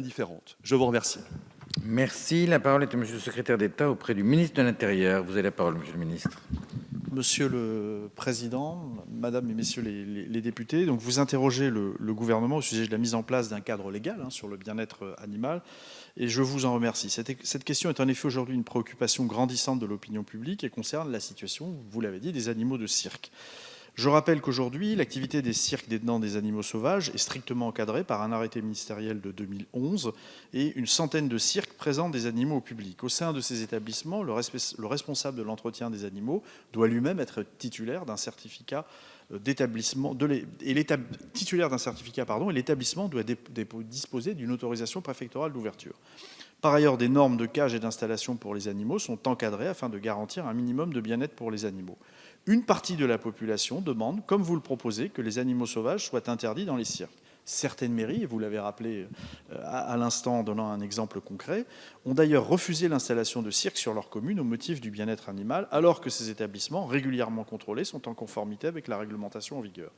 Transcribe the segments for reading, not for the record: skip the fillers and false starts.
différentes. Je vous remercie. Merci. La parole est à Monsieur le secrétaire d'État auprès du ministre de l'Intérieur. Vous avez la parole, Monsieur le ministre. Monsieur le Président, Madame et Messieurs les députés, donc vous interrogez le gouvernement au sujet de la mise en place d'un cadre légal sur le bien-être animal, et je vous en remercie. Cette question est en effet aujourd'hui une préoccupation grandissante de l'opinion publique et concerne la situation, vous l'avez dit, des animaux de cirque. Je rappelle qu'aujourd'hui, l'activité des cirques détenant des animaux sauvages est strictement encadrée par un arrêté ministériel de 2011 et une centaine de cirques présentent des animaux au public. Au sein de ces établissements, le responsable de l'entretien des animaux doit lui-même être titulaire d'un certificat d'établissement et l'établissement doit disposer d'une autorisation préfectorale d'ouverture. Par ailleurs, des normes de cage et d'installation pour les animaux sont encadrées afin de garantir un minimum de bien-être pour les animaux. Une partie de la population demande, comme vous le proposez, que les animaux sauvages soient interdits dans les cirques. Certaines mairies, et vous l'avez rappelé à l'instant en donnant un exemple concret, ont d'ailleurs refusé l'installation de cirques sur leur commune au motif du bien-être animal, alors que ces établissements, régulièrement contrôlés, sont en conformité avec la réglementation en vigueur.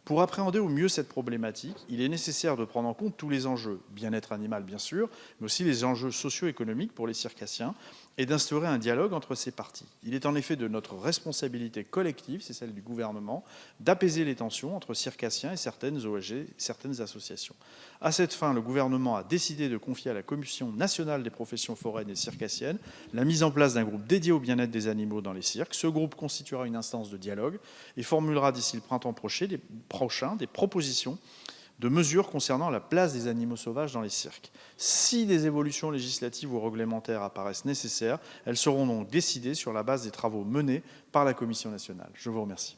Pour appréhender au mieux cette problématique, il est nécessaire de prendre en compte tous les enjeux, bien-être animal bien sûr, mais aussi les enjeux socio-économiques pour les circassiens, et d'instaurer un dialogue entre ces parties. Il est en effet de notre responsabilité collective, c'est celle du gouvernement, d'apaiser les tensions entre circassiens et certaines ONG, certaines associations. À cette fin, le gouvernement a décidé de confier à la Commission nationale des professions foraines et circassiennes la mise en place d'un groupe dédié au bien-être des animaux dans les cirques. Ce groupe constituera une instance de dialogue et formulera d'ici le printemps prochain des propositions de mesures concernant la place des animaux sauvages dans les cirques. Si des évolutions législatives ou réglementaires apparaissent nécessaires, elles seront donc décidées sur la base des travaux menés par la Commission nationale. Je vous remercie.